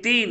3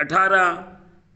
18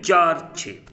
4:6।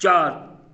4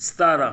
17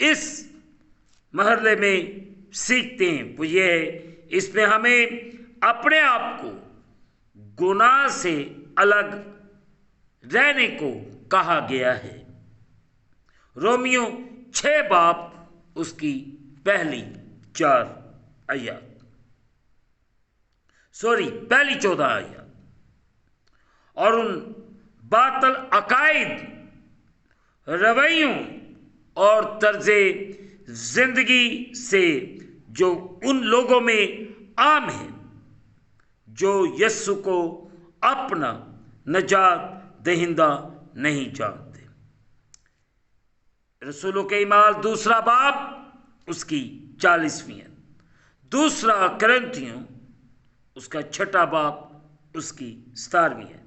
اس مرحلے میں سیکھتے ہیں وہ یہ ہے، اس میں ہمیں اپنے آپ کو گناہ سے الگ رہنے کو کہا گیا ہے۔ رومیو 6 باب اس کی پہلی 4 آیات، پہلی 14 آیات، اور ان باطل عقائد، رویوں اور طرز زندگی سے جو ان لوگوں میں عام ہیں جو یسوع کو اپنا نجات دہندہ نہیں جانتے۔ رسولوں کے اعمال 2 باب اس کی 40ویں، دوسرا کرنتھیوں اس کا 6 باب اس کی 17ویں۔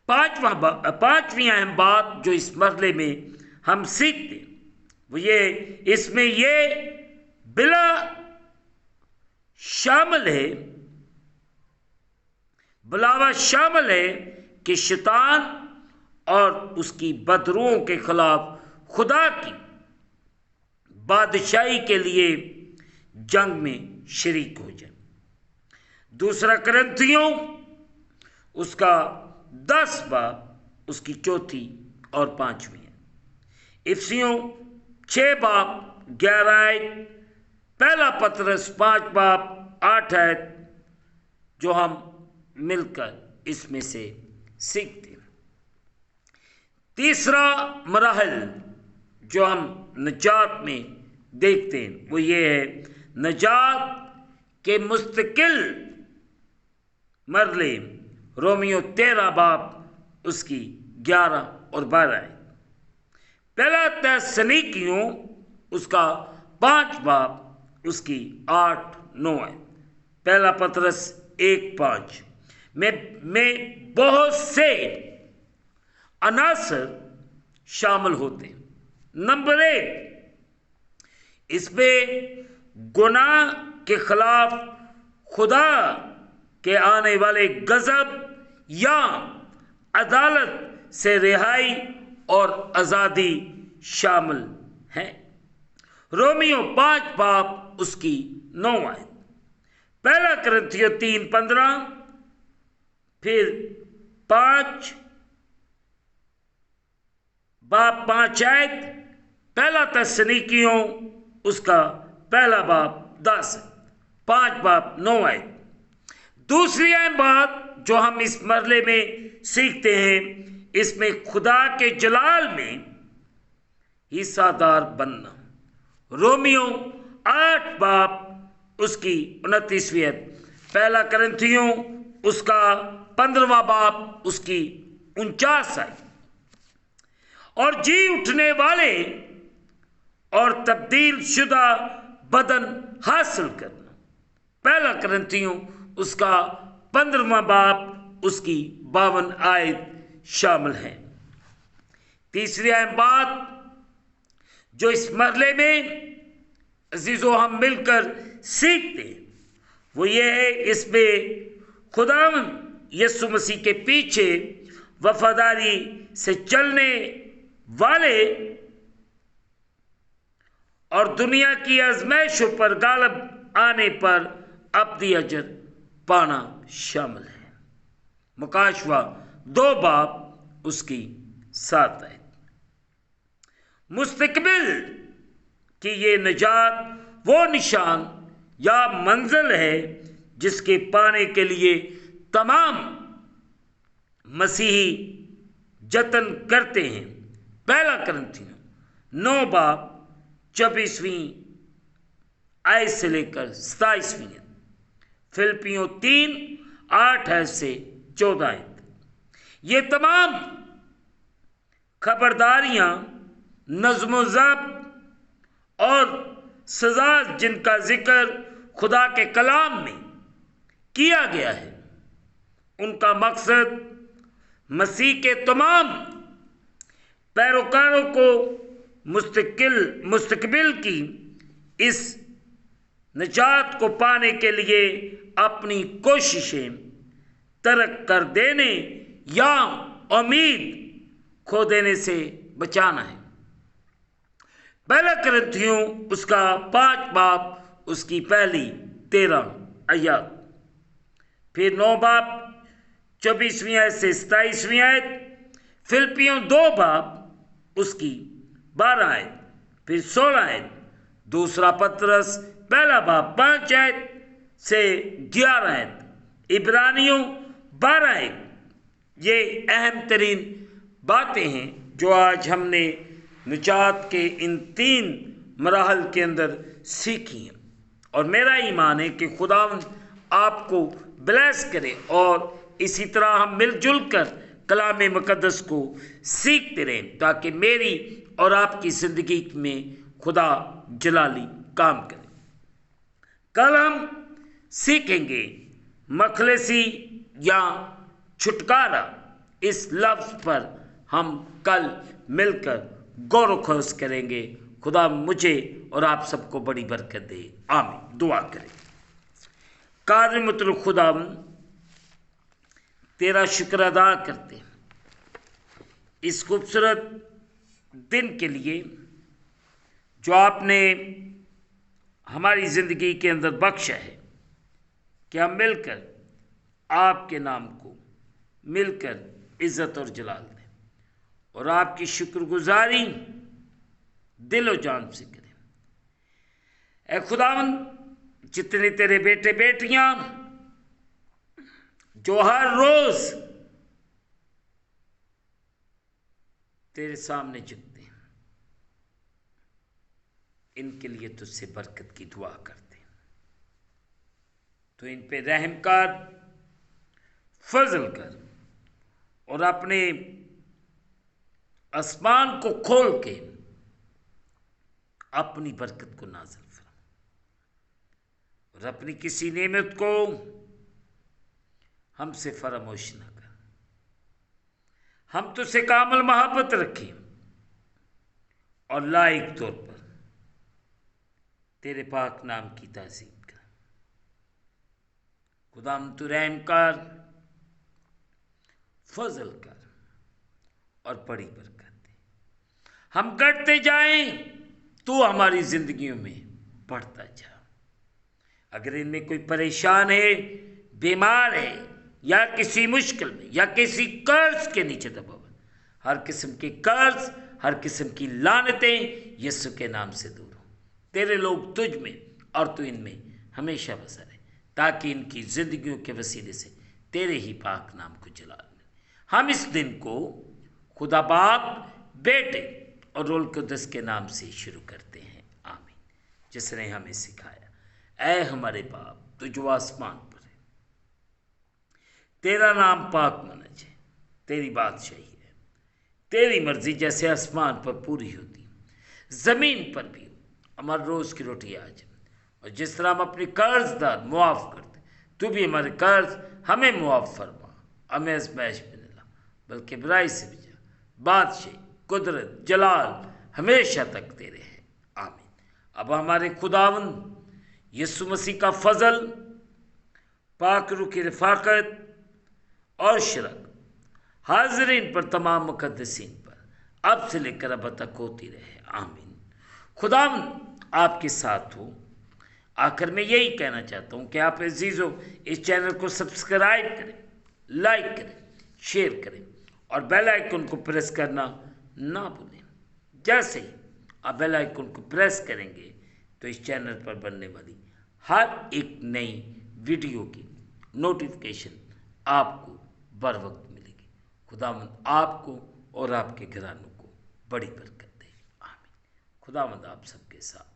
پانچویں اہم بات جو اس مرحلے میں ہم سیکھتے وہ یہ، اس میں یہ بلا شامل ہے کہ شیطان اور اس کی بدروحوں کے خلاف خدا کی بادشاہی کے لیے جنگ میں شریک ہو جائے۔ دوسرا کرنتھیوں اس کا 10 باب اس کی 4 اور 5۔ افسیوں 6 باب 11 آیت، پہلا پطرس 5 باب 8 آیت، جو ہم مل کر اس میں سے سیکھتے ہیں۔ تیسرا مراحل جو ہم نجات میں دیکھتے ہیں وہ یہ ہے، نجات کے مستقل مرحلے۔ رومیو 13 باب اس کی 11 اور 12 آیت، پہلا تسالونیکیوں اس کا 5 باب اس کی 8 9 آیت، پہلا پطرس 1:5 میں بہت سے عناصر شامل ہوتے ہیں۔ نمبر 1، اس میں گناہ کے خلاف خدا کے آنے والے غضب یا عدالت سے رہائی اور آزادی شامل ہے۔ رومیو 5 باب اس کی 9 آیت، پہلا کرنتھیوں 3:15، پھر 5 باب 5 آیت، پہلا تسالونیکیوں اس کا پہلا باب 10، 5 باب 9 آیت۔ دوسری اہم بات جو ہم اس مرحلے میں سیکھتے ہیں، اس میں خدا کے جلال میں حصہ دار بننا۔ رومیو 8 باب اس کی 29ویں آیت، پہلا کرنتھیوں اس کا 15واں باب اس کی 49 آیت۔ اور جی اٹھنے والے اور تبدیل شدہ بدن حاصل کرنا، پہلا کرنتھیوں اس کا 15واں باب اس کی 52 آیت شامل ہے۔ تیسری اہم بات جو اس مرحلے میں عزیزو ہم مل کر سیکھتے ہیں وہ یہ ہے، اس میں خداوند یسوع مسیح کے پیچھے وفاداری سے چلنے والے اور دنیا کی آزمائشوں پر غالب آنے پر ابدی اجر پانا شامل ہے۔ مکاشفہ 2 باب اس کی 7 آیت۔ مستقبل کی یہ نجات وہ نشان یا منزل ہے جس کے پانے کے لیے تمام مسیحی جتن کرتے ہیں۔ پہلا کرنتھیوں 9 باب 24ویں آیت سے لے کر 27ویں، فلپیوں 3 8 آیت سے 14 آیت۔ یہ تمام خبرداریاں، نظم و ضبط اور سزا جن کا ذکر خدا کے کلام میں کیا گیا ہے، ان کا مقصد مسیح کے تمام پیروکاروں کو مستقبل کی اس نجات کو پانے کے لیے اپنی کوششیں ترک کر دینے یا امید کھو دینے سے بچانا ہے۔ پہلا کرنتھیوں اس کا 5 باب اس کی پہلی 13 آیات، پھر 9 باب 24ویں آیت سے 27ویں آیت، فلپیوں 2 باب اس کی 12 آیت، پھر 16 آیت، دوسرا پطرس پہلا باب 5 آیت سے 11 آیت، عبرانیوں 12 آیت۔ یہ اہم ترین باتیں ہیں جو آج ہم نے نجات کے ان 3 مراحل کے اندر سیکھی ہیں، اور میرا ایمان ہے کہ خداوند آپ کو بلیس کرے، اور اسی طرح ہم مل جل کر کلام مقدس کو سیکھتے رہیں تاکہ میری اور آپ کی زندگی میں خدا جلالی کام کرے۔ کل ہم سیکھیں گے مخلصی یا چھٹکارا۔ اس لفظ پر ہم کل مل کر غور و خوض کریں گے۔ خدا مجھے اور آپ سب کو بڑی برکت دے، آمین۔ دعا کریں۔ قادر مطلق خداوند، تیرا شکر ادا کرتے ہیں اس خوبصورت دن کے لیے جو آپ نے ہماری زندگی کے اندر بخشا ہے، کہ ہم مل کر آپ کے نام کو مل کر عزت اور جلال دیں، اور آپ کی شکر گزاری دل و جان سے کریں۔ اے خداوند، جتنے تیرے بیٹے بیٹیاں جو ہر روز تیرے سامنے جھکتے ہیں، ان کے لیے تجھ سے برکت کی دعا کرتے ہیں۔ تو ان پہ رحم کر، فضل کر، اور اپنے آسمان کو کھول کے اپنی برکت کو نازل فرما، اور اپنی کسی نعمت کو ہم سے فراموش نہ کر۔ ہم تجھ سے کامل محبت رکھیں اور لائق طور پر تیرے پاک نام کی تعظیم کریں۔ خدا ہم تو رحم کر، فضل کر، اور بڑی برکت دے۔ ہم گڑھتے جائیں تو ہماری زندگیوں میں بڑھتا جا۔ اگر ان میں کوئی پریشان ہے، بیمار ہے، یا کسی مشکل میں، یا کسی قرض کے نیچے دبا ہوا، ہر قسم کے قرض، ہر قسم کی لعنتیں یسوع کے نام سے دور ہوں۔ تیرے لوگ تجھ میں اور تو ان میں ہمیشہ بسا رہے، تاکہ ان کی زندگیوں کے وسیلے سے تیرے ہی پاک نام کو جلال ملے۔ ہم اس دن کو خدا باپ، بیٹے اور روح القدس کے نام سے شروع کرتے ہیں، آمین۔ جس نے ہمیں سکھایا، اے ہمارے باپ تو جو آسمان پر ہے، تیرا نام پاک مانا جائے، تیری بادشاہی ہے، تیری مرضی جیسے آسمان پر پوری ہوتی زمین پر بھی ہو۔ ہمارے روز کی روٹی آج، اور جس طرح ہم اپنے قرض دار معاف کرتے، تو بھی ہمارے قرض ہمیں معاف فرما، ہمیں آزمائش میں نہ لا بلکہ برائی سے بچا۔ بادشاہی، قدرت، جلال ہمیشہ تک تیرے ہیں، آمین۔ اب ہمارے خداوند یسوع مسیح کا فضل، پاک روح کی رفاقت اور شرکت حاضرین پر، تمام مقدسین پر اب سے لے کر اب تک ہوتی رہے، آمین۔ خداوند آپ کے ساتھ ہو۔ آخر میں یہی کہنا چاہتا ہوں کہ آپ عزیزو اس چینل کو سبسکرائب کریں، لائک کریں، شیئر کریں، اور بیل آئیکن کو پریس کرنا نہ بھولیں۔ جیسے ہی آپ بیل آئیکن کو پریس کریں گے تو اس چینل پر بننے والی ہر ایک نئی ویڈیو کی نوٹیفیکیشن آپ کو بر وقت ملے گی۔ خداوند آپ کو اور آپ کے گھرانوں کو بڑی برکت دے، آمین۔ خداوند آپ سب کے ساتھ۔